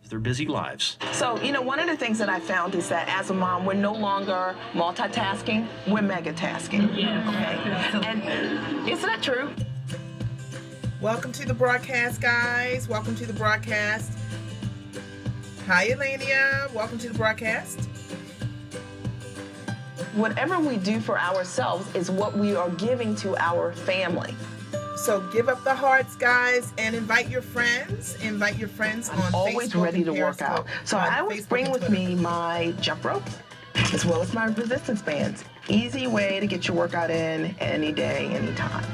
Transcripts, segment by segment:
their busy lives. So, one of the things that I found is that as a mom, we're no longer multitasking, we're megatasking. Yeah. Okay? And isn't that true? Welcome to the broadcast, guys. Welcome to the broadcast. Hi, Elenia. Welcome to the broadcast. Whatever we do for ourselves is what we are giving to our family. So give up the hearts, guys, and invite your friends. Invite your friends on Facebook. I'm always ready to work out. So I always bring with me my jump rope as well as my resistance bands. Easy way to get your workout in any day, anytime.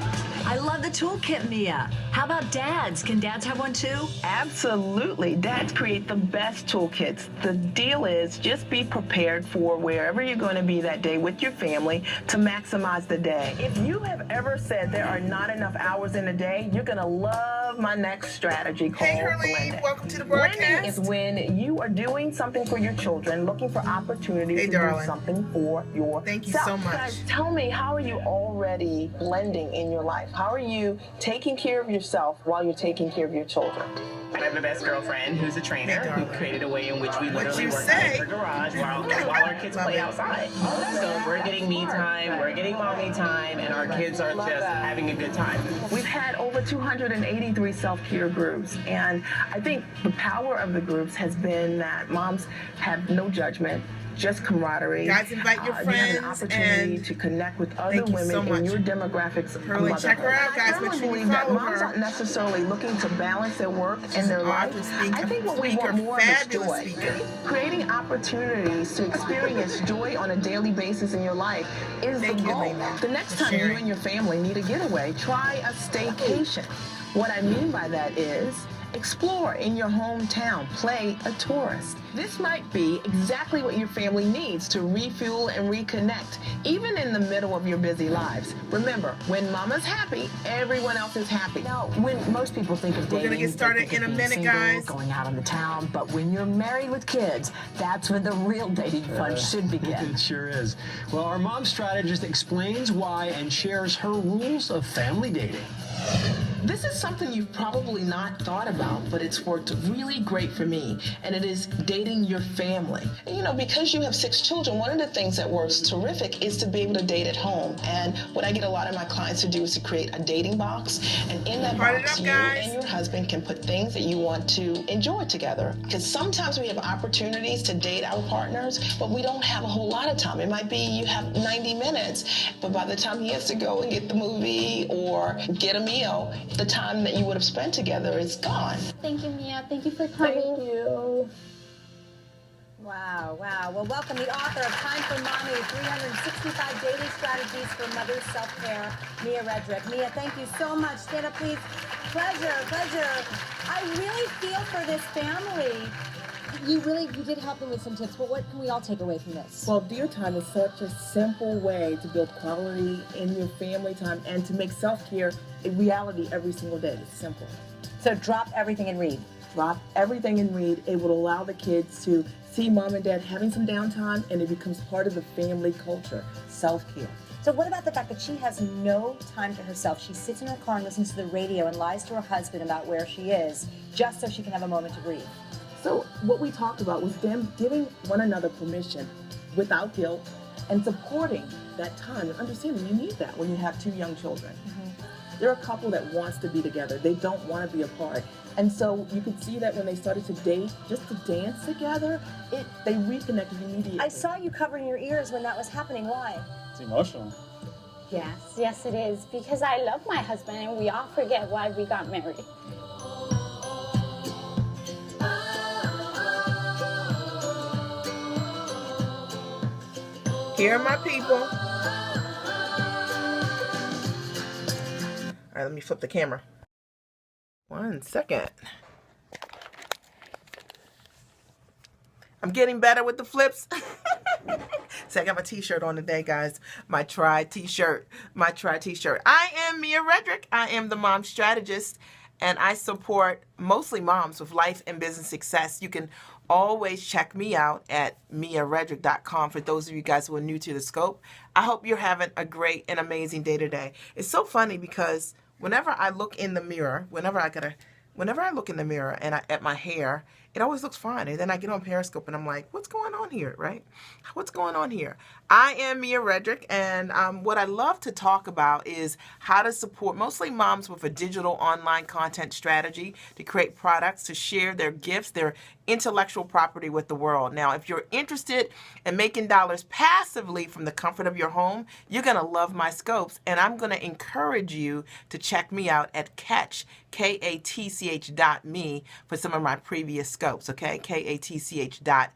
I love the toolkit, Mia. How about dads? Can dads have one too? Absolutely. Dads create the best toolkits. The deal is just be prepared for wherever you're going to be that day with your family to maximize the day. If you have ever said there are not enough hours in a day, you're going to love my next strategy called blending. Welcome to the broadcast. Blending is when you are doing something for your children, looking for opportunities to do something for yourself. Thank you so much. Guys, tell me, how are you already blending in your life? How are you taking care of yourself while you're taking care of your children? I have the best girlfriend who's a trainer who created a way in which we literally work out in her garage while our kids play outside. So we're getting me time, we're getting mommy time, and our kids are just having a good time. We've had over 283 self-care groups, and I think the power of the groups has been that moms have no judgment, just camaraderie. Guys, invite your friends. You have an opportunity to connect with other women in your demographics. Pearly, check her out, guys. I believe that moms aren't necessarily looking to balance their work and their life. I think what we want more is joy. Creating opportunities to experience joy on a daily basis in your life is the goal. The next time you and your family need a getaway, try a staycation. What I mean by that is explore in your hometown, play a tourist. This might be exactly what your family needs to refuel and reconnect, even in the middle of your busy lives. Remember, when mama's happy, everyone else is happy. Now, when most people think of dating, we're gonna get started in a minute, guys. Going out on the town, but when you're married with kids, that's when the real dating fun should begin. It sure is. Well, our mom strategist explains why and shares her rules of family dating. This is something you've probably not thought about, but it's worked really great for me, and it is dating your family. And because you have 6 children, one of the things that works terrific is to be able to date at home. And what I get a lot of my clients to do is to create a dating box, and in that box, you and your husband can put things that you want to enjoy together. Because sometimes we have opportunities to date our partners, but we don't have a whole lot of time. It might be you have 90 minutes, but by the time he has to go and get the movie or get a meal, the time that you would have spent together is gone. Thank you, Mia. Thank you for coming. Thank you. Wow. Well, welcome the author of Time for Mommy, 365 Dating Strategies for Mother's Self-Care, Mia Redrick. Mia, thank you so much. Stand up, please. Pleasure. I really feel for this family. You did help them with some tips, but what can we all take away from this? Well, Dear Time is such a simple way to build quality in your family time and to make self-care a reality every single day. It's simple. So drop everything and read. Drop everything and read. It will allow the kids to see mom and dad having some downtime, and it becomes part of the family culture, self-care. So what about the fact that she has no time to herself? She sits in her car and listens to the radio and lies to her husband about where she is, just so she can have a moment to breathe. So what we talked about was them giving one another permission without guilt and supporting that time and understanding you need that when you have 2 young children. They're a couple that wants to be together. They don't want to be apart. And so you could see that when they started to date, just to dance together, they reconnected immediately. I saw you covering your ears when that was happening. Why? It's emotional. Yes, it is. Because I love my husband and we all forget why we got married. Here are my people. All right, let me flip the camera. 1 second. I'm getting better with the flips. So I got my t-shirt on today, guys. My Try t-shirt. I am Mia Redrick. I am the mom strategist, and I support mostly moms with life and business success. You can always check me out at miaredrick.com for those of you guys who are new to the scope. I hope you're having a great and amazing day today. It's so funny because whenever I look in the mirror, whenever I gotta whenever I look in the mirror and at my hair, it always looks fine. And then I get on Periscope and I'm like, what's going on here, right? What's going on here? I am Mia Redrick, and what I love to talk about is how to support mostly moms with a digital online content strategy to create products, to share their gifts, their intellectual property with the world. Now, if you're interested in making dollars passively from the comfort of your home, you're going to love my scopes, and I'm going to encourage you to check me out at KATCH.me for some of my previous scopes, okay? KATCH.me,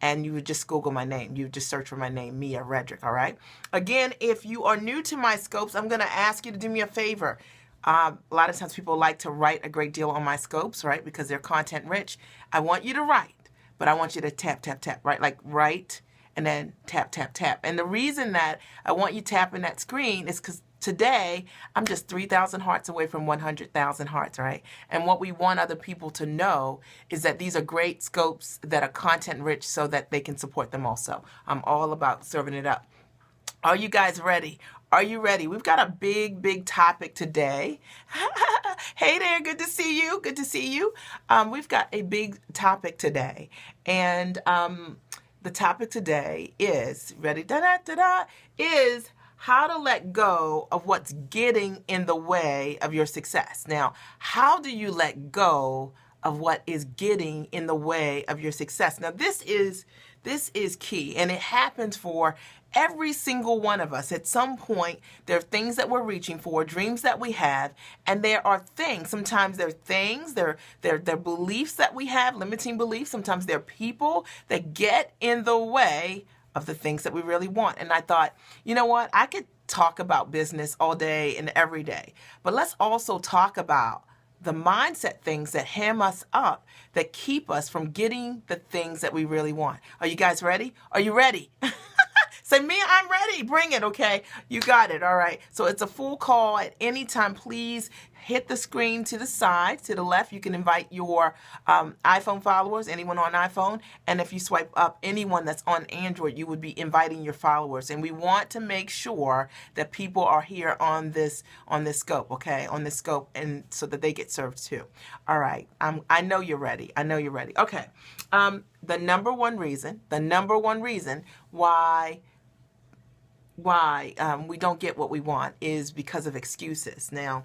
and you would just Google my name. You would just search for my name, Mia Redrick, all right? Again, if you are new to my scopes, I'm going to ask you to do me a favor. A lot of times people like to write a great deal on my scopes, right? Because they're content rich. I want you to write, but I want you to tap, tap, tap, right? Like write and then tap, tap, tap. And the reason that I want you tapping that screen is because today I'm just 3,000 hearts away from 100,000 hearts, right? And what we want other people to know is that these are great scopes that are content rich so that they can support them also. I'm all about serving it up. Are you guys ready? Are you ready? We've got a big, big topic today. Hey there, good to see you. Good to see you. We've got a big topic today. And the topic today is, ready, is how to let go of what's getting in the way of your success. Now, how do you let go of what is getting in the way of your success? Now, this is key, and it happens for every single one of us. At some point, there are things that we're reaching for, dreams that we have, and there are things. Sometimes they're things, they're beliefs that we have, limiting beliefs. Sometimes they're people that get in the way of the things that we really want. And I thought, you know what? I could talk about business all day and every day, but let's also talk about the mindset things that hem us up, that keep us from getting the things that we really want. Are you guys ready? Are you ready? Say, Mia, I'm ready. Bring it, okay? You got it, all right. So it's a full call at any time. Please hit the screen to the side, to the left. You can invite your iPhone followers, anyone on iPhone. And if you swipe up, anyone that's on Android, you would be inviting your followers. And we want to make sure that people are here on this scope, okay? On this scope, and so that they get served too. All right. I know you're ready. I know you're ready. Okay. The number one reason why we don't get what we want is because of excuses. Now,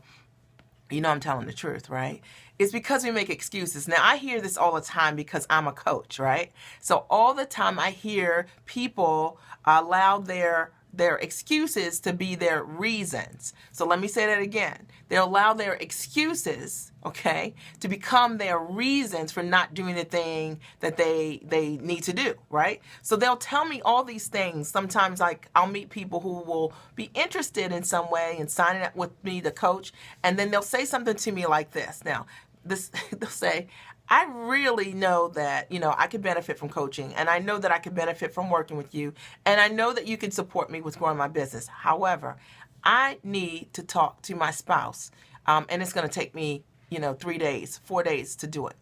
you know I'm telling the truth, right? It's because we make excuses. Now, I hear this all the time because I'm a coach, right? So all the time I hear people allow their excuses to be their reasons. So let me say that again. They allow their excuses, okay, to become their reasons for not doing the thing that they need to do, right? So they'll tell me all these things. Sometimes, like, I'll meet people who will be interested in some way in signing up with me, the coach, and then they'll say something to me like this. Now, they'll say, I really know that, I could benefit from coaching, and I know that I could benefit from working with you, and I know that you can support me with growing my business. However, I need to talk to my spouse, and it's going to take me, 3 days, 4 days to do it.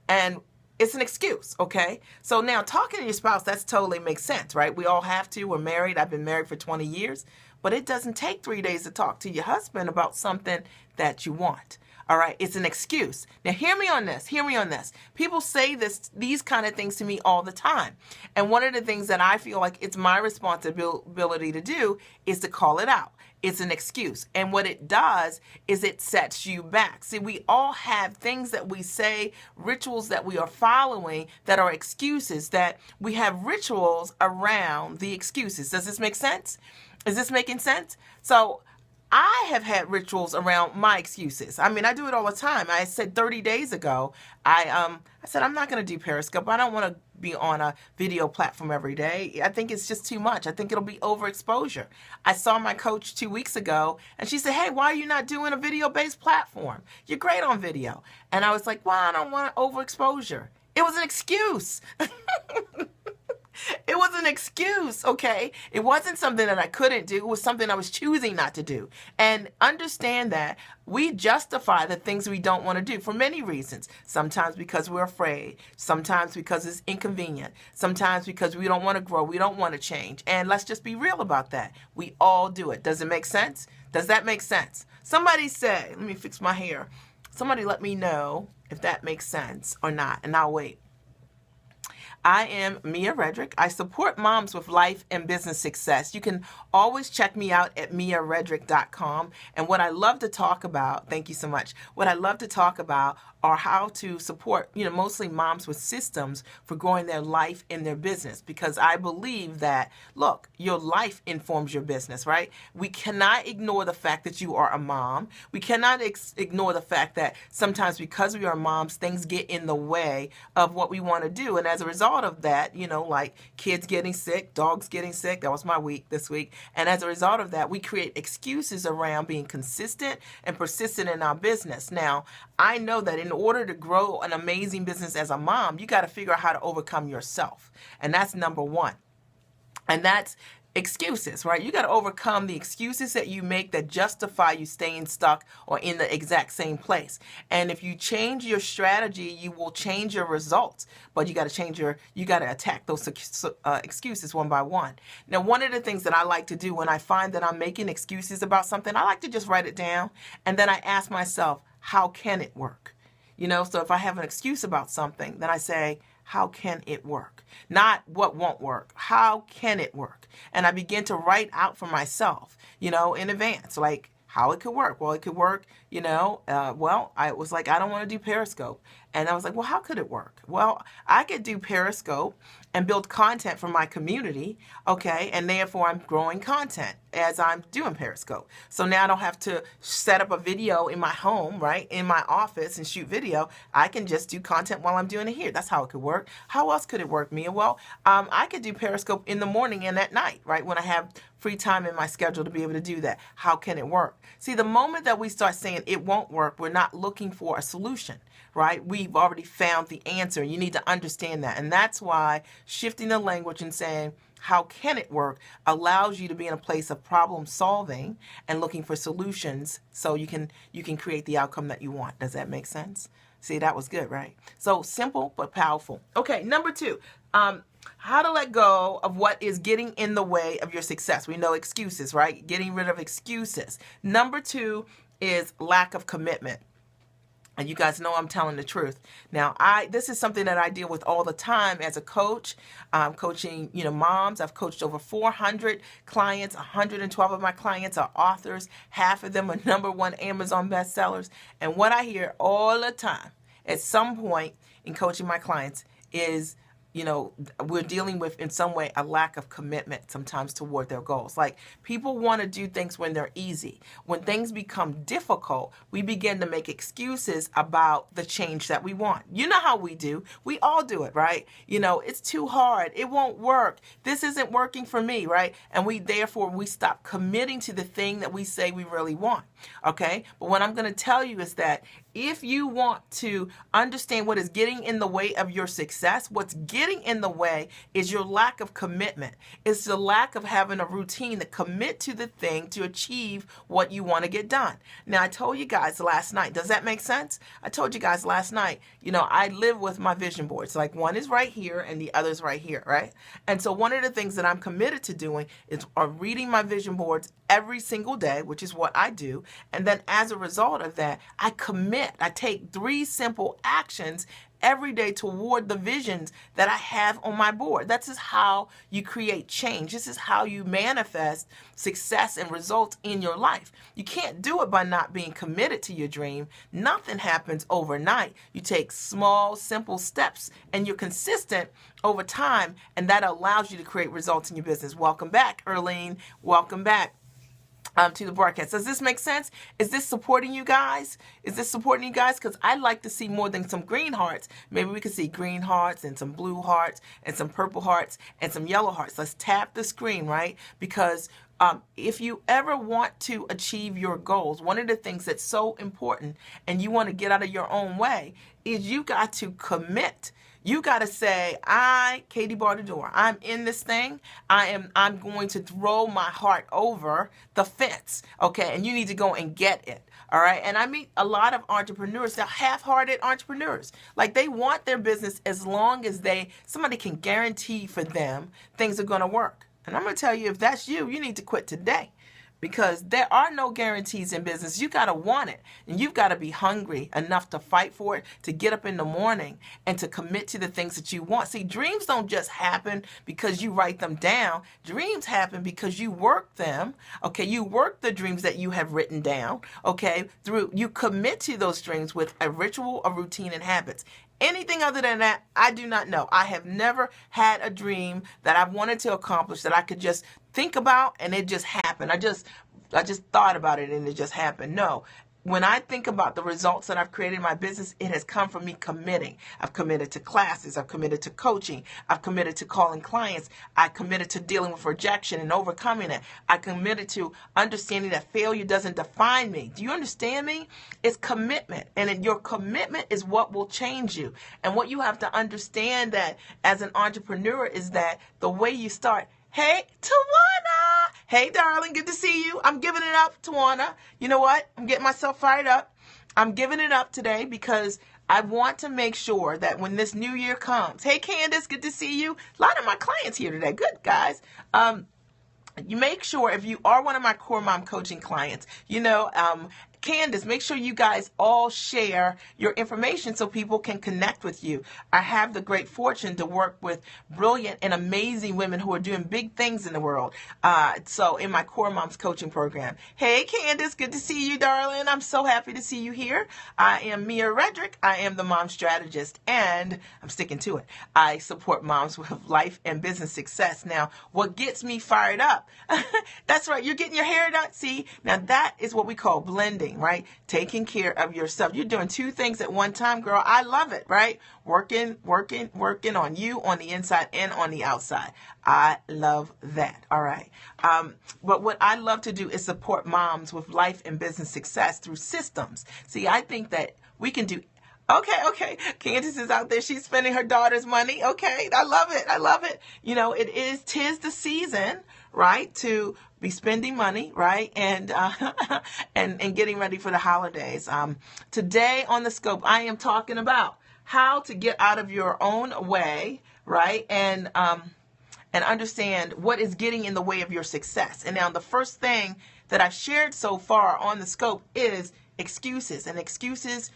And it's an excuse, okay? So now talking to your spouse, that's totally makes sense, right? We all have to. We're married. I've been married for 20 years, but it doesn't take 3 days to talk to your husband about something that you want. All right, it's an excuse. Now, hear me on this. People say these kind of things to me all the time. And one of the things that I feel like it's my responsibility to do is to call it out. It's an excuse. And what it does is it sets you back. See, we all have things that we say, rituals that we are following that are excuses, that we have rituals around the excuses. Does this make sense? Is this making sense? So I have had rituals around my excuses. I mean, I do it all the time. I said 30 days ago, I said, I'm not going to do Periscope. I don't want to be on a video platform every day. I think it's just too much. I think it'll be overexposure. I saw my coach 2 weeks ago, and she said, hey, why are you not doing a video-based platform? You're great on video. And I was like, well, I don't want overexposure. It was an excuse. It was an excuse, okay? It wasn't something that I couldn't do. It was something I was choosing not to do. And understand that we justify the things we don't want to do for many reasons. Sometimes because we're afraid. Sometimes because it's inconvenient. Sometimes because we don't want to grow. We don't want to change. And let's just be real about that. We all do it. Does it make sense? Does that make sense? Somebody said, let me fix my hair. Somebody let me know if that makes sense or not, and I'll wait. I am Mia Redrick. I support moms with life and business success. You can always check me out at miaredrick.com. And what I love to talk about, thank you so much, what I love to talk about are how to support, mostly moms with systems for growing their life and their business. Because I believe that, look, your life informs your business, right? We cannot ignore the fact that you are a mom. We cannot ignore the fact that sometimes because we are moms, things get in the way of what we want to do. And as a result of that, like kids getting sick, dogs getting sick, that was my week this week. And as a result of that, we create excuses around being consistent and persistent in our business. Now, I know that in order to grow an amazing business as a mom, you got to figure out how to overcome yourself. And that's number one. And that's excuses, right? You got to overcome the excuses that you make that justify you staying stuck or in the exact same place. And if you change your strategy, you will change your results. But you got to attack those excuses one by one. Now, one of the things that I like to do when I find that I'm making excuses about something, I like to just write it down. And then I ask myself, how can it work? So if I have an excuse about something, then I say, how can it work? Not what won't work. How can it work? And I begin to write out for myself, in advance, like how it could work. Well, it could work, I was like, I don't want to do Periscope. And I was like, well, how could it work? Well, I could do Periscope and build content for my community, okay? And therefore, I'm growing content as I'm doing Periscope. So now I don't have to set up a video in my home, right, in my office and shoot video. I can just do content while I'm doing it here. That's how it could work. How else could it work, Mia? Well, I could do Periscope in the morning and at night, right, when I have free time in my schedule to be able to do that. How can it work? See, the moment that we start saying it won't work, we're not looking for a solution, right? We've already found the answer. You need to understand that. And that's why shifting the language and saying, how can it work, allows you to be in a place of problem solving and looking for solutions so you can create the outcome that you want. Does that make sense? See, that was good, right? So simple but powerful. Okay, number 2. How to let go of what is getting in the way of your success. We know excuses, right? Getting rid of excuses. Number 2 is lack of commitment. And you guys know I'm telling the truth. Now, this is something that I deal with all the time as a coach. I'm coaching, moms. I've coached over 400 clients. 112 of my clients are authors. Half of them are #1 Amazon bestsellers. And what I hear all the time at some point in coaching my clients is, we're dealing with, in some way, a lack of commitment sometimes toward their goals. Like, people want to do things when they're easy. When things become difficult, we begin to make excuses about the change that we want. You know how we do. We all do it, right? It's too hard. It won't work. This isn't working for me, right? And we stop committing to the thing that we say we really want, okay? But what I'm going to tell you is that if you want to understand what is getting in the way of your success, what's getting in the way is your lack of commitment. It's the lack of having a routine to commit to the thing to achieve what you want to get done. Now, I told you guys last night, does that make sense? I told you guys last night, I live with my vision boards. Like, one is right here and the other's right here, right? And so one of the things that I'm committed to doing is reading my vision boards every single day, which is what I do. And then as a result of that, I commit. I take 3 simple actions every day toward the visions that I have on my board. That's just how you create change. This is how you manifest success and results in your life. You can't do it by not being committed to your dream. Nothing happens overnight. You take small, simple steps and you're consistent over time, and that allows you to create results in your business. Welcome back, Erlene. Welcome back to the broadcast. Does this make sense? Is this supporting you guys? Because I'd like to see more than some green hearts. Maybe we could see green hearts and some blue hearts and some purple hearts and some yellow hearts. Let's tap the screen, right? Because if you ever want to achieve your goals, one of the things that's so important, and you want to get out of your own way, is you got to commit. You got to say, Katie Bardador, I'm in this thing. I'm going to throw my heart over the fence, okay? And you need to go and get it, all right? And I meet a lot of entrepreneurs. They're half-hearted entrepreneurs. Like, they want their business as long as somebody can guarantee for them things are going to work. And I'm going to tell you, if that's you, you need to quit today. because there are no guarantees in business. You got to want it, and you've got to be hungry enough to fight for it, to get up in the morning and to commit to the things that you want. See, dreams don't just happen because you write them down. Dreams happen because you work them. Okay, you work the dreams that you have written down. Okay, through you commit to those dreams with a ritual, a routine, and habits. Anything other than that, I do not know. I have never had a dream that I wanted to accomplish that I could just think about and it just happened. I just thought about it and it just happened. No. When I think about the results that I've created in my business, it has come from me committing. I've committed to classes. I've committed to coaching. I've committed to calling clients. I committed to dealing with rejection and overcoming it. I committed to understanding that failure doesn't define me. Do you understand me? It's commitment. And your commitment is what will change you. And what you have to understand that as an entrepreneur is that the way you start. Hey, Tawana. Hey, darling. Good to see you. I'm giving it up, Tawana. You know what? I'm getting myself fired up. I'm giving it up today because I want to make sure that when this new year comes. Hey, Candace. Good to see you. A lot of my clients here today. Good, guys. You make sure if you are one of my Core Mom coaching clients, Candace, make sure you guys all share your information so people can connect with you. I have the great fortune to work with brilliant and amazing women who are doing big things in the world. So in my Core Moms coaching program. Hey, Candace, good to see you, darling. I'm so happy to see you here. I am Mia Redrick. I am the mom strategist, and I'm sticking to it. I support moms with life and business success. Now, what gets me fired up? That's right. You're getting your hair done. See, now that is what we call blending. Right? Taking care of yourself. You're doing two things at one time, girl. I love it, right? Working on you on the inside and on the outside. I love that. All right. But what I love to do is support moms with life and business success through systems. See, I think that we can do. Okay. Candace is out there. She's spending her daughter's money. Okay. I love it. Tis the season, right? To be spending money, right? And getting ready for the holidays. Today on the scope, I am talking about how to get out of your own way, right? And understand what is getting in the way of your success. And now the first thing that I've shared so far on the scope is excuses. And excuses,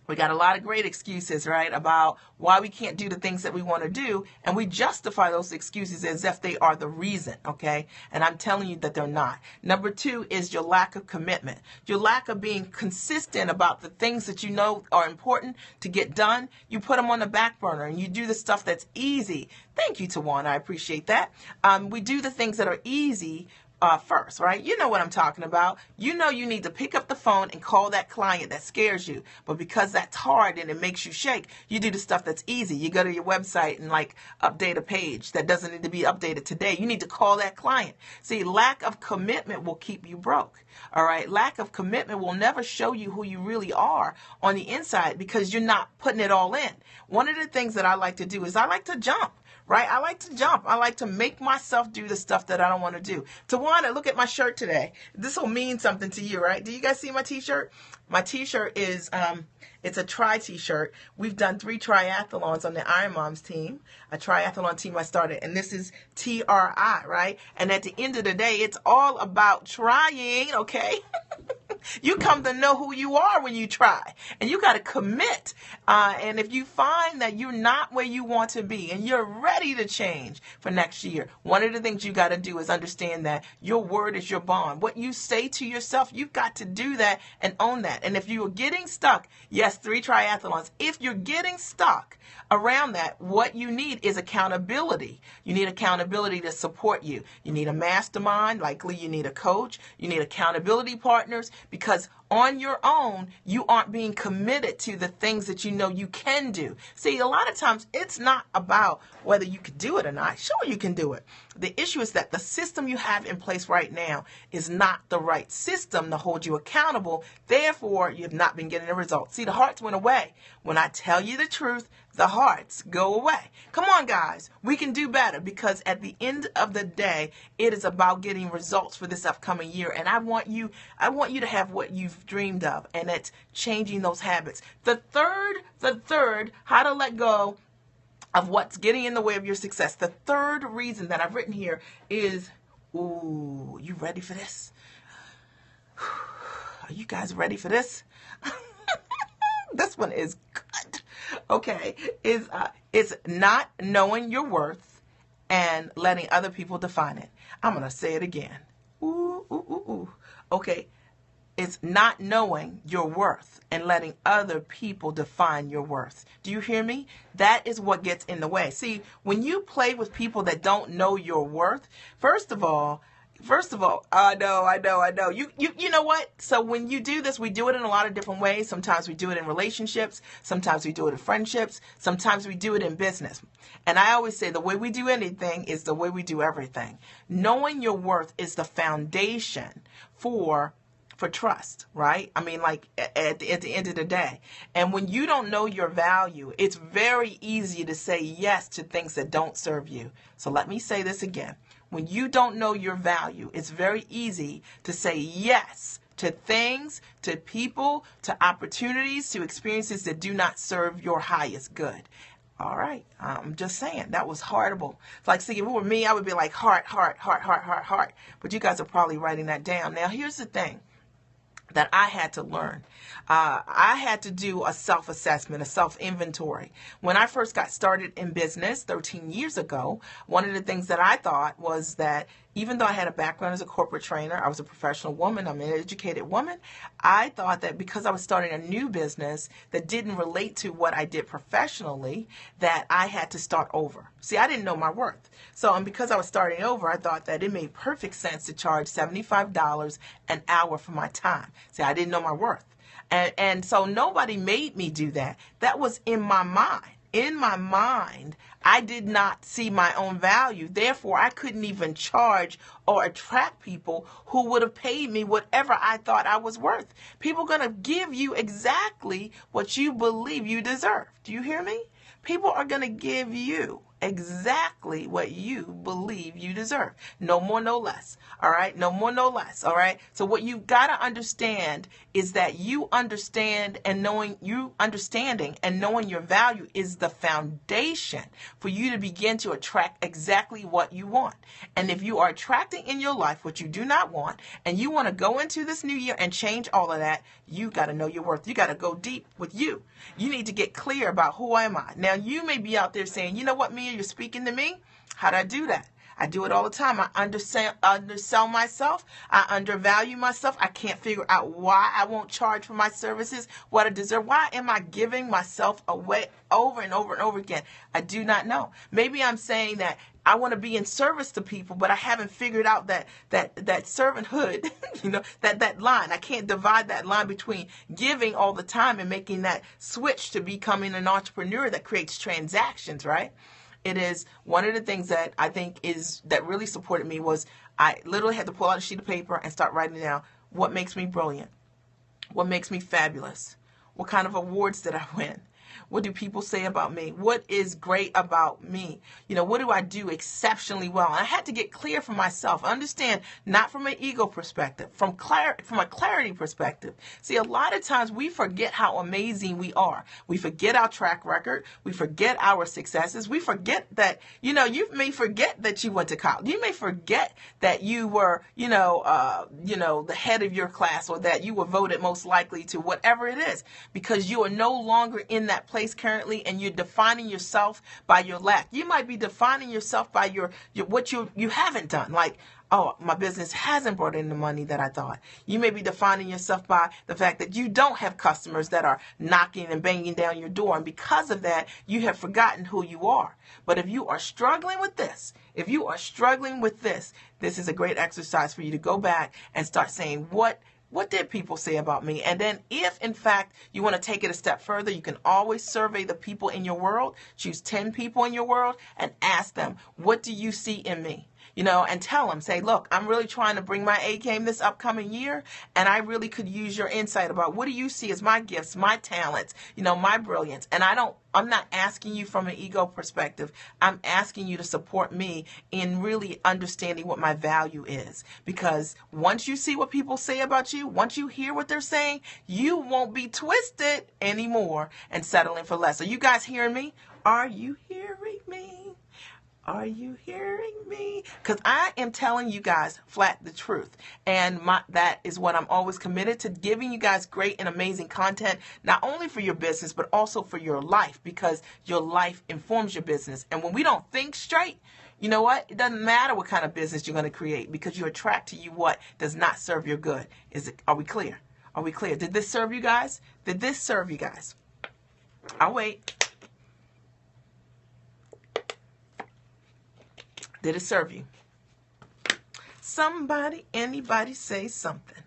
we got a lot of great excuses, right, about why we can't do the things that we want to do. And we justify those excuses as if they are the reason, okay? And I'm telling you that they're not. Number two is your lack of commitment. Your lack of being consistent about the things that you know are important to get done. You put them on the back burner and you do the stuff that's easy. Thank you, Tawana. I appreciate that. We do the things that are easy first, right? You know what I'm talking about. You know you need to pick up the phone and call that client that scares you. But because that's hard and it makes you shake, you do the stuff that's easy. You go to your website and update a page that doesn't need to be updated today. You need to call that client. See, lack of commitment will keep you broke. All right. Lack of commitment will never show you who you really are on the inside because you're not putting it all in. One of the things that I like to do is I like to jump. Right? I like to jump. I like to make myself do the stuff that I don't want to do. Tawana, look at my shirt today. This will mean something to you, right? Do you guys see my t-shirt? My t-shirt is, it's a tri t-shirt. We've done 3 triathlons on the Iron Moms team, a triathlon team I started, and this is TRI, right? And at the end of the day, it's all about trying, okay? You come to know who you are when you try, and you got to commit. And if you find that you're not where you want to be and you're ready to change for next year, one of the things you got to do is understand that your word is your bond. What you say to yourself, you've got to do that and own that. And if you're getting stuck, yes, 3 triathlons. If you're getting stuck around that, what you need is accountability. You need accountability to support you. You need a mastermind. Likely you need a coach. You need accountability partners, because on your own, you aren't being committed to the things that you know you can do. See, a lot of times it's not about whether you can do it or not. Sure, you can do it. The issue is that the system you have in place right now is not the right system to hold you accountable. Therefore, you have not been getting the results. See, the hearts went away. When I tell you the truth, the hearts go away. Come on, guys. We can do better, because at the end of the day, it is about getting results for this upcoming year. And I want you to have what you've dreamed of, and it's changing those habits. The third, how to let go of what's getting in the way of your success. The third reason that I've written here is, ooh, you ready for this? Are you guys ready for this? This one is good. Okay. It's not knowing your worth and letting other people define it. I'm going to say it again. Ooh, ooh, ooh, ooh. Okay. It's not knowing your worth and letting other people define your worth. Do you hear me? That is what gets in the way. See, when you play with people that don't know your worth, first of all, I know. You know what? So when you do this, we do it in a lot of different ways. Sometimes we do it in relationships. Sometimes we do it in friendships. Sometimes we do it in business. And I always say the way we do anything is the way we do everything. Knowing your worth is the foundation for trust, right? I mean, like at the end of the day. And when you don't know your value, it's very easy to say yes to things that don't serve you. So let me say this again. When you don't know your value, it's very easy to say yes to things, to people, to opportunities, to experiences that do not serve your highest good. All right. I'm just saying that was horrible. It's like, see, if it were me, I would be like heart. But you guys are probably writing that down. Now, here's the thing that I had to learn. I had to do a self-assessment, a self-inventory. When I first got started in business 13 years ago, one of the things that I thought was that even though I had a background as a corporate trainer, I was a professional woman, I'm an educated woman, I thought that because I was starting a new business that didn't relate to what I did professionally, that I had to start over. See, I didn't know my worth. So, and because I was starting over, I thought that it made perfect sense to charge $75 an hour for my time. See, I didn't know my worth. And so nobody made me do that. That was in my mind. In my mind, I did not see my own value. Therefore, I couldn't even charge or attract people who would have paid me whatever I thought I was worth. People are going to give you exactly what you believe you deserve. Do you hear me? People are going to give you exactly what you believe you deserve. No more, no less. All right? No more, no less. All right? So what you got to understand is that you understand and knowing your value is the foundation for you to begin to attract exactly what you want. And if you are attracting in your life what you do not want, and you want to go into this new year and change all of that, you got to know your worth. You got to go deep with you. You need to get clear about who am I. Now, you may be out there saying, you know what, Mia, you're speaking to me. How do I do that? I do it all the time. I undersell myself. I undervalue myself. I can't figure out why I won't charge for my services, what I deserve. Why am I giving myself away over and over and over again? I do not know. Maybe I'm saying that I want to be in service to people, but I haven't figured out that servanthood, that line. I can't divide that line between giving all the time and making that switch to becoming an entrepreneur that creates transactions, right? It is one of the things that I think that really supported me was I literally had to pull out a sheet of paper and start writing down what makes me brilliant, what makes me fabulous, what kind of awards did I win, what do people say about me, what is great about me, what do I do exceptionally well. And I had to get clear for myself, understand not from an ego perspective, from a clarity perspective. See, a lot of times we forget how amazing we are. We forget our track record. We forget our successes. We forget that, you may forget that you went to college. You may forget that you were, the head of your class, or that you were voted most likely to whatever it is, because you are no longer in that place currently, and you're defining yourself by your lack. You might be defining yourself by your what you haven't done, like, oh, my business hasn't brought in the money that I thought. You may be defining yourself by the fact that you don't have customers that are knocking and banging down your door, and because of that, you have forgotten who you are. But if you are struggling with this, this is a great exercise for you to go back and start saying, what did people say about me? And then if, in fact, you want to take it a step further, you can always survey the people in your world. Choose 10 people in your world and ask them, what do you see in me? And tell them, say, look, I'm really trying to bring my A game this upcoming year, and I really could use your insight about what do you see as my gifts, my talents, my brilliance. And I'm not asking you from an ego perspective. I'm asking you to support me in really understanding what my value is. Because once you see what people say about you, once you hear what they're saying, you won't be twisted anymore and settling for less. Are you guys hearing me? Are you hearing me? Are you hearing me? Because I am telling you guys flat the truth. And that is what I'm always committed to, giving you guys great and amazing content, not only for your business, but also for your life, because your life informs your business. And when we don't think straight, you know what? It doesn't matter what kind of business you're going to create, because you attract to you what does not serve your good. Are we clear? Are we clear? Did this serve you guys? Did this serve you guys? I'll wait. Did it serve you? Somebody, anybody say something.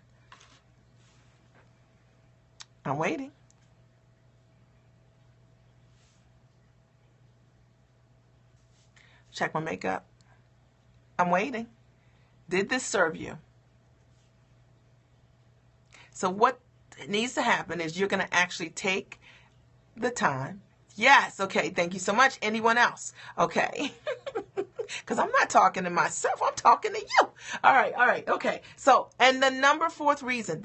I'm waiting. Check my makeup. I'm waiting. Did this serve you? So what needs to happen is you're going to actually take the time. Yes. Okay. Thank you so much. Anyone else? Okay. Because I'm not talking to myself. I'm talking to you. All right. All right. Okay. So, and the fourth reason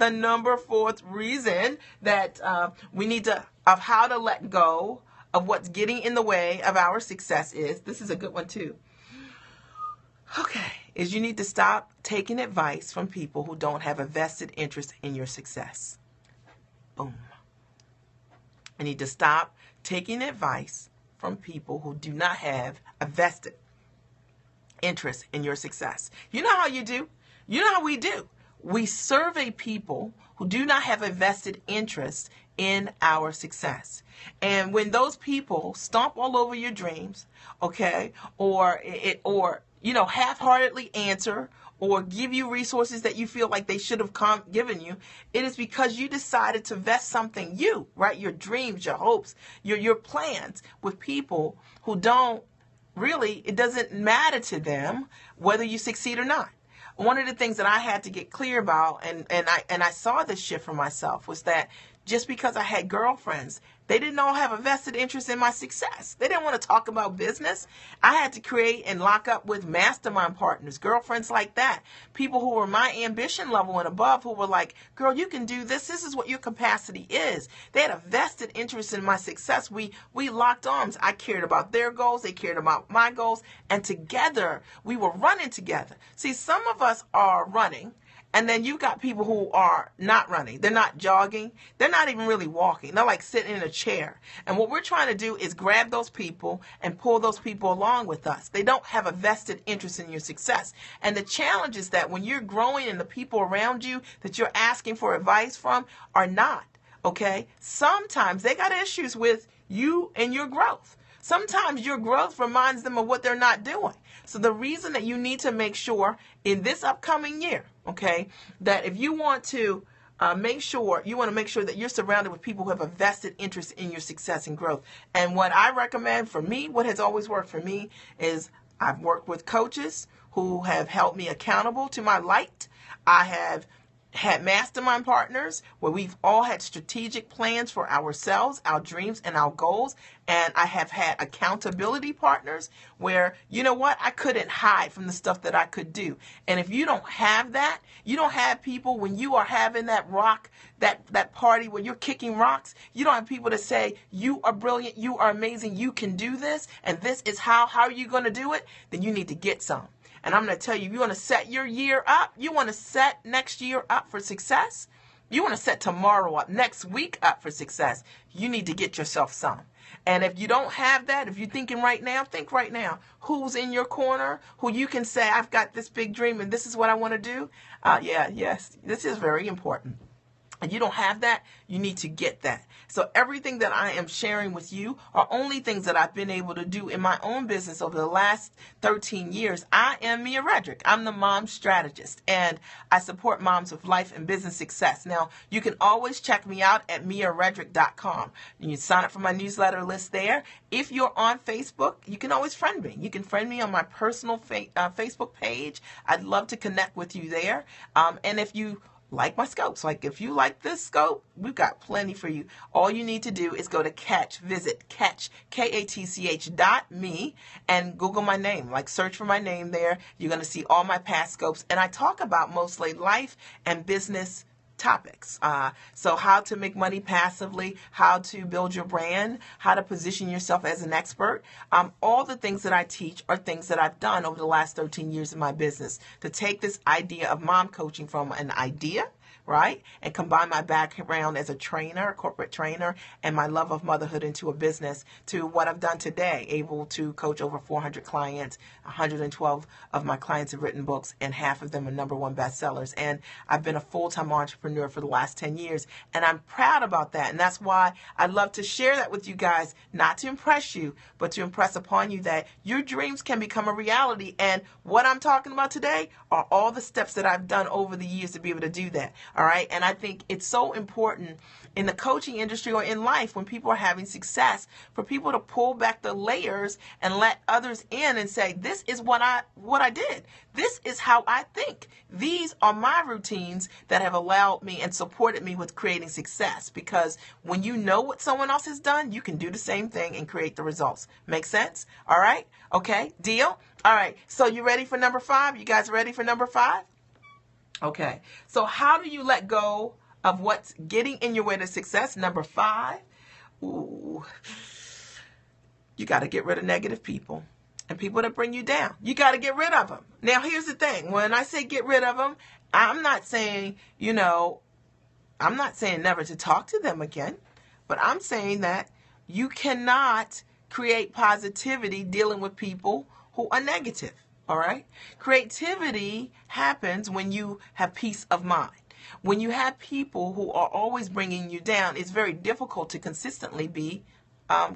that we need to, of how to let go of what's getting in the way of our success is, this is a good one too. Okay. Is you need to stop taking advice from people who don't have a vested interest in your success. Boom. You need to stop taking advice from people who do not have a vested interest in your success. You know how you do? You know how we do? We survey people who do not have a vested interest in our success. And when those people stomp all over your dreams, okay, or half-heartedly answer or give you resources that you feel like they should have given you, it is because you decided to vest something, your dreams, your hopes, your plans with people who don't really, it doesn't matter to them whether you succeed or not. One of the things that I had to get clear about, and I saw this shift for myself, was that just because I had girlfriends, they didn't all have a vested interest in my success. They didn't want to talk about business. I had to create and lock up with mastermind partners, girlfriends like that, people who were my ambition level and above, who were like, girl, you can do this. This is what your capacity is. They had a vested interest in my success. We locked arms. I cared about their goals. They cared about my goals. And together, we were running together. See, some of us are running, and then you've got people who are not running. They're not jogging. They're not even really walking. They're like sitting in a chair. And what we're trying to do is grab those people and pull those people along with us. They don't have a vested interest in your success. And the challenge is that when you're growing and the people around you that you're asking for advice from are not, okay? Sometimes they got issues with you and your growth. Sometimes your growth reminds them of what they're not doing. So the reason that you need to make sure in this upcoming year, okay, that if you want to make sure that you're surrounded with people who have a vested interest in your success and growth. And what I recommend for me, what has always worked for me, is I've worked with coaches who have held me accountable to my light. I have had mastermind partners where we've all had strategic plans for ourselves, our dreams, and our goals. And I have had accountability partners where, you know what, I couldn't hide from the stuff that I could do. And if you don't have that, you don't have people when you are having that that party where you're kicking rocks, you don't have people to say, you are brilliant, you are amazing, you can do this, and this is how are you going to do it? Then you need to get some. And I'm going to tell you, you want to set your year up, you want to set next year up for success, you want to set tomorrow up, next week up for success, you need to get yourself some. And if you don't have that, if you're thinking right now, think right now, who's in your corner, who you can say, I've got this big dream and this is what I want to do. Yes, this is very important. And you don't have that, you need to get that. So everything that I am sharing with you are only things that I've been able to do in my own business over the last 13 years. I am Mia Redrick. I'm the mom strategist, and I support moms with life and business success. Now, you can always check me out at miaredrick.com. You can sign up for my newsletter list there. If you're on Facebook, you can always friend me. You can friend me on my personal Facebook page. I'd love to connect with you there. And if you like my scopes, like if you like this scope, we've got plenty for you. All you need to do is go to visit Catch, KATCH.me, and Google my name, like search for my name there. You're going to see all my past scopes. And I talk about mostly life and business topics. So how to make money passively, how to build your brand, how to position yourself as an expert. All the things that I teach are things that I've done over the last 13 years in my business to take this idea of mom coaching from an idea, right? And combine my background as a trainer, a corporate trainer, and my love of motherhood into a business to what I've done today, able to coach over 400 clients. 112 of my clients have written books, and half of them are #1 bestsellers. And I've been a full-time entrepreneur for the last 10 years, and I'm proud about that. And that's why I love to share that with you guys, not to impress you, but to impress upon you that your dreams can become a reality. And what I'm talking about today are all the steps that I've done over the years to be able to do that. All right. And I think it's so important in the coaching industry or in life when people are having success for people to pull back the layers and let others in and say, this is what I did. This is how I think. These are my routines that have allowed me and supported me with creating success. Because when you know what someone else has done, you can do the same thing and create the results. Make sense? All right. Okay. Deal. All right. So you ready for number 5? You guys ready for number 5? Okay, so how do you let go of what's getting in your way to success? Number 5, you got to get rid of negative people and people that bring you down. You got to get rid of them. Now, here's the thing. When I say get rid of them, I'm not saying, I'm not saying never to talk to them again, but I'm saying that you cannot create positivity dealing with people who are negative. All right. Creativity happens when you have peace of mind. When you have people who are always bringing you down, it's very difficult to consistently be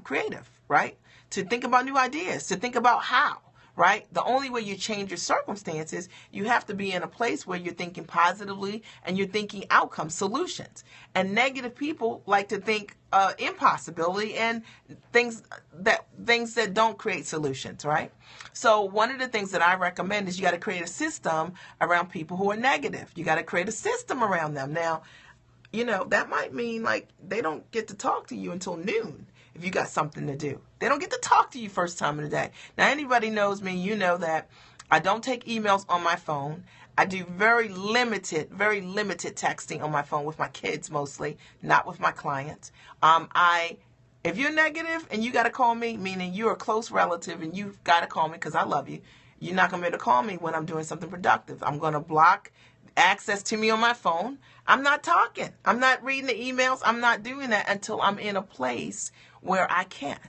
creative, right? To think about new ideas, to think about how, right? The only way you change your circumstances, you have to be in a place where you're thinking positively and you're thinking outcome solutions. And negative people like to think impossibility and things that don't create solutions, right? So one of the things that I recommend is you got to create a system around people who are negative. You got to create a system around them. Now, that might mean like they don't get to talk to you until noon if you got something to do. They don't get to talk to you first time of the day. Now, anybody knows me, you know that I don't take emails on my phone. I do very limited texting on my phone with my kids mostly, not with my clients. If you're negative and you got to call me, meaning you're a close relative and you've got to call me because I love you, you're not going to be able to call me when I'm doing something productive. I'm going to block access to me on my phone. I'm not talking. I'm not reading the emails. I'm not doing that until I'm in a place where I can,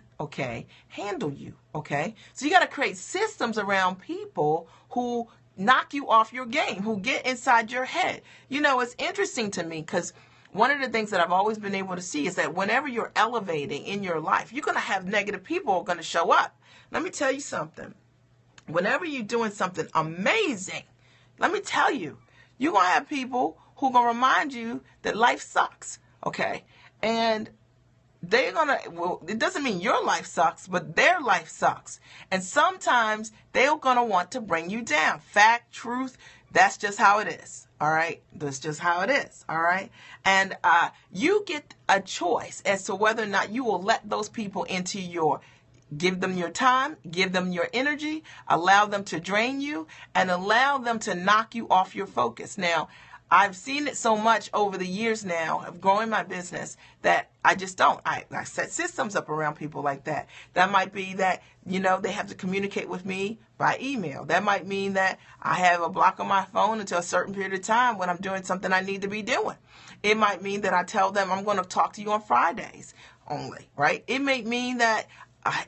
handle you, So you got to create systems around people who knock you off your game, who get inside your head. It's interesting to me because one of the things that I've always been able to see is that whenever you're elevating in your life, you're going to have negative people who are going to show up. Let me tell you something. Whenever you're doing something amazing, let me tell you, you're going to have people who are going to remind you that life sucks, And they're going to, it doesn't mean your life sucks, but their life sucks. And sometimes they're going to want to bring you down. Fact, truth, that's just how it is. All right. That's just how it is. All right. And you get a choice as to whether or not you will let those people into give them your time, give them your energy, allow them to drain you, and allow them to knock you off your focus. Now, I've seen it so much over the years now of growing my business that I just don't. I set systems up around people like that. That might be that, they have to communicate with me by email. That might mean that I have a block on my phone until a certain period of time when I'm doing something I need to be doing. It might mean that I tell them I'm going to talk to you on Fridays only, right? It may mean that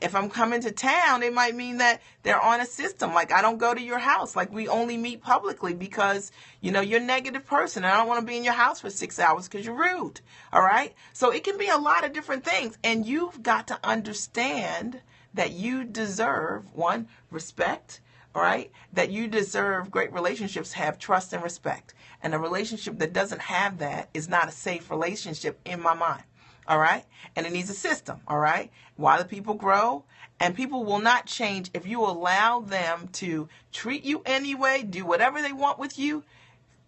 if I'm coming to town, it might mean that they're on a system. Like I don't go to your house. Like we only meet publicly because, you're a negative person. And I don't want to be in your house for 6 hours because you're rude. All right. So it can be a lot of different things. And you've got to understand that you deserve, one, respect. All right. That you deserve great relationships, have trust and respect. And a relationship that doesn't have that is not a safe relationship in my mind. All right. And it needs a system. All right. While the people grow, and people will not change if you allow them to treat you anyway, do whatever they want with you.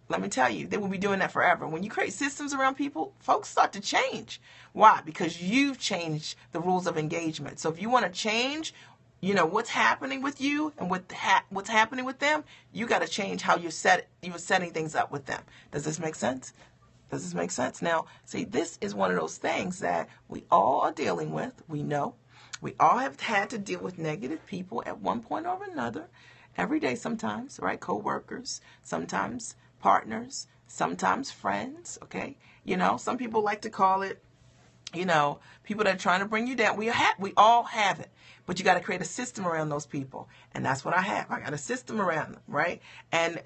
Let me tell you, they will be doing that forever. When you create systems around people, folks start to change. Why? Because you've changed the rules of engagement. So if you want to change, what's happening with you and what's happening with them, you got to change how you're setting things up with them. Does this make sense? Does this make sense? Now, see, this is one of those things that we all are dealing with. We know. We all have had to deal with negative people at one point or another. Every day sometimes, right? Co-workers, sometimes partners, sometimes friends, okay? You know, some people like to call it, you know, people that are trying to bring you down. We all have it. But you got to create a system around those people. And that's what I have. I got a system around them, right? And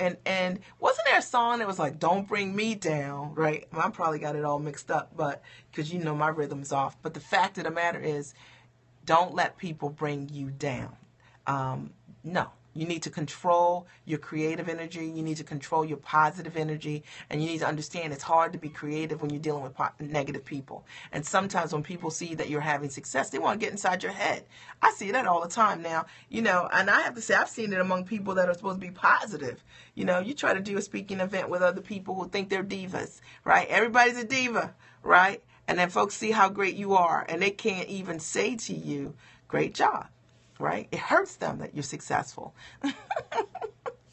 wasn't there a song that was like, don't bring me down, right? I probably got it all mixed up, but because, you know, my rhythm's off. But the fact of the matter is, don't let people bring you down. No. You need to control your creative energy. You need to control your positive energy. And you need to understand it's hard to be creative when you're dealing with negative people. And sometimes when people see that you're having success, they want to get inside your head. I see that all the time now, you know, and I have to say I've seen it among people that are supposed to be positive. You know, you try to do a speaking event with other people who think they're divas, right? Everybody's a diva, right? And then folks see how great you are and they can't even say to you, great job. Right? It hurts them that you're successful.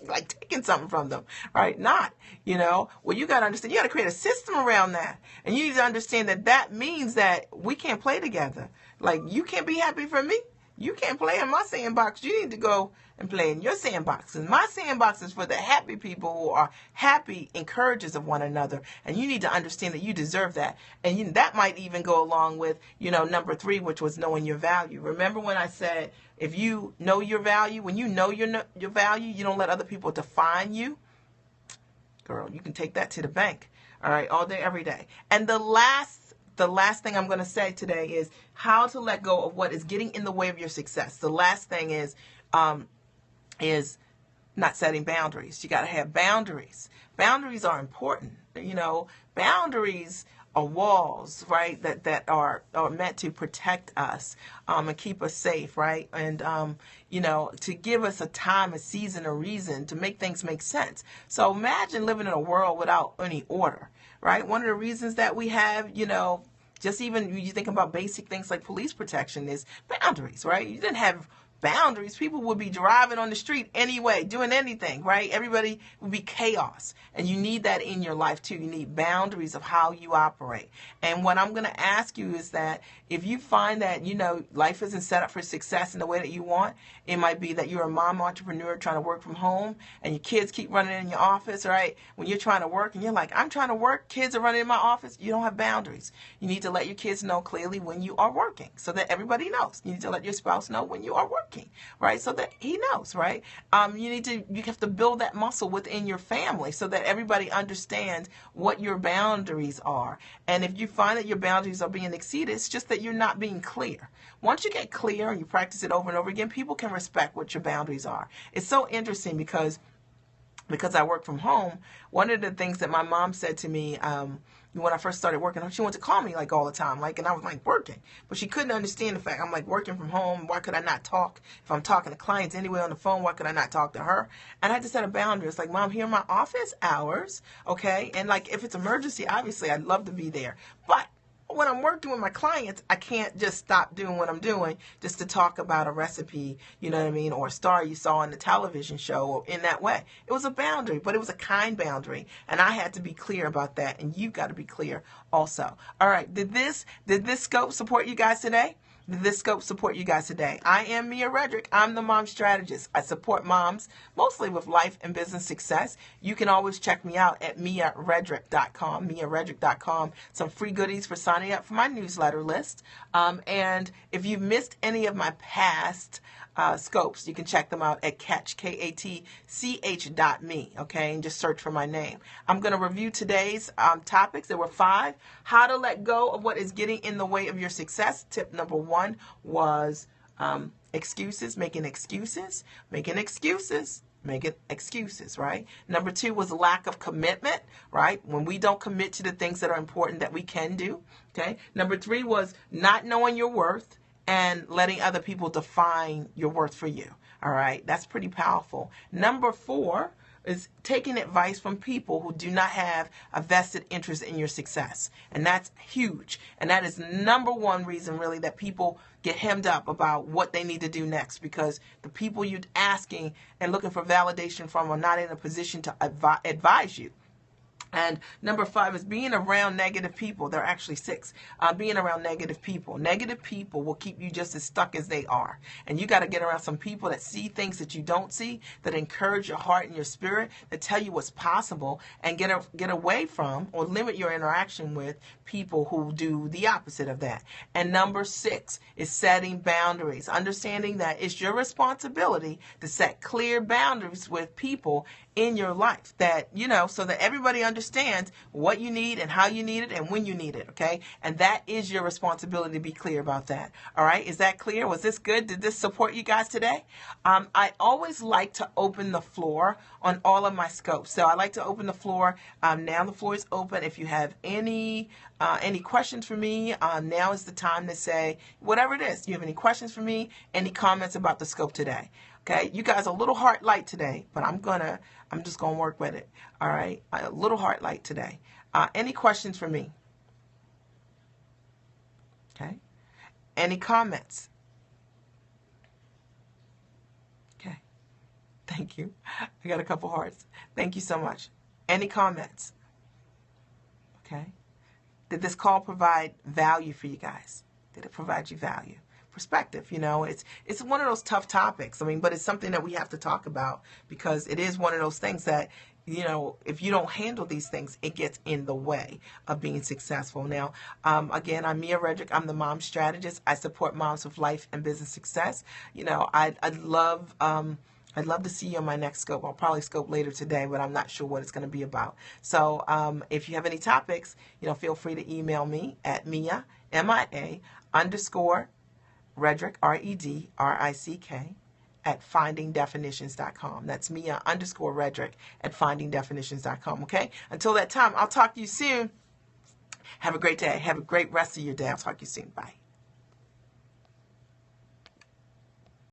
Like taking something from them, right? Not, you know. Well, you got to understand, you got to create a system around that. And you need to understand that that means that we can't play together. Like, you can't be happy for me. You can't play in my sandbox. You need to go and play in your sandbox. And my sandbox is for the happy people who are happy encouragers of one another. And you need to understand that you deserve that. And that might even go along with, you know, number 3, which was knowing your value. Remember when I said, if you know your value, when you know your value, you don't let other people define you. Girl, you can take that to the bank. All right, all day, every day. And the last thing I'm going to say today is how to let go of what is getting in the way of your success. The last thing is not setting boundaries. You got to have boundaries. Boundaries are important. You know, boundaries are walls, right, that are meant to protect us and keep us safe, right? And, you know, to give us a time, a season, a reason to make things make sense. So imagine living in a world without any order, right? One of the reasons that we have, you know, just even you think about basic things like police protection is boundaries, right? You didn't have boundaries, people would be driving on the street anyway, doing anything, right? Everybody would be chaos. And you need that in your life too. You need boundaries of how you operate. And what I'm going to ask you is that if you find that, you know, life isn't set up for success in the way that you want, it might be that you're a mom entrepreneur trying to work from home and your kids keep running in your office, right? When you're trying to work and you're like, I'm trying to work, kids are running in my office. You don't have boundaries. You need to let your kids know clearly when you are working so that everybody knows. You need to let your spouse know when you are working, right? So that he knows, right? You have to build that muscle within your family so that everybody understands what your boundaries are. And if you find that your boundaries are being exceeded, it's just that you're not being clear. Once you get clear and you practice it over and over again, people can respect what your boundaries are. It's so interesting because I work from home. One of the things that my mom said to me when I first started working, she wanted to call me like all the time, like, and I was like working, but she couldn't understand the fact I'm like working from home. Why could I not talk? If I'm talking to clients anyway on the phone, why could I not talk to her? And I had to set a boundary. It's like, Mom, here are my office hours, okay? And like, if it's emergency, obviously I'd love to be there, but when I'm working with my clients, I can't just stop doing what I'm doing just to talk about a recipe, you know what I mean, or a star you saw on the television show or in that way. It was a boundary, but it was a kind boundary, and I had to be clear about that, and you've got to be clear also. All right, did this scope support you guys today? Did this scope support you guys today? I am Mia Redrick. I'm the mom strategist. I support moms mostly with life and business success. You can always check me out at miaredrick.com, miaredrick.com. Some free goodies for signing up for my newsletter list. And if you've missed any of my past scopes, you can check them out at katch.me, okay, and just search for my name. I'm going to review today's topics. There were 5. How to let go of what is getting in the way of your success. Tip number 1 was excuses, making excuses, right? Number 2 was lack of commitment, right? When we don't commit to the things that are important that we can do, okay? Number 3 was not knowing your worth and letting other people define your worth for you. All right, that's pretty powerful. Number 4 is taking advice from people who do not have a vested interest in your success. And that's huge. And that is number 1 reason really that people get hemmed up about what they need to do next, because the people you're asking and looking for validation from are not in a position to advise you. And number 5 is being around negative people. There are actually 6. Being around negative people. Negative people will keep you just as stuck as they are. And you got to get around some people that see things that you don't see, that encourage your heart and your spirit, that tell you what's possible, and get away from or limit your interaction with people who do the opposite of that. And number 6 is setting boundaries. Understanding that it's your responsibility to set clear boundaries with people in your life, that, you know, so that everybody understands what you need and how you need it and when you need it, okay? And that is your responsibility to be clear about that. All right, is that clear? Was this good? Did this support you guys today? I always like to open the floor on all of my scopes. So I like to open the floor. Now the floor is open. If you have any questions for me, now is the time to say whatever it is. You have any questions for me? Any comments about the scope today? Okay, you guys are a little heart light today, but I'm just gonna work with it. All right, a little heart light today. Any questions for me? Okay, any comments? Okay, thank you. I got a couple hearts. Thank you so much. Any comments? Okay, did this call provide value for you guys? Did it provide you value? Perspective, you know, it's one of those tough topics. I mean, but it's something that we have to talk about, because it is one of those things that, you know, if you don't handle these things, it gets in the way of being successful. Now, again, I'm Mia Redrick. I'm the mom strategist. I support moms with life and business success. You know, I'd love to see you on my next scope. I'll probably scope later today, but I'm not sure what it's going to be about. So if you have any topics, you know, feel free to email me at Mia, MIA _ Redrick, REDRICK, at findingdefinitions.com. That's Mia _ Redrick at findingdefinitions.com. Okay? Until that time, I'll talk to you soon. Have a great day. Have a great rest of your day. I'll talk to you soon. Bye.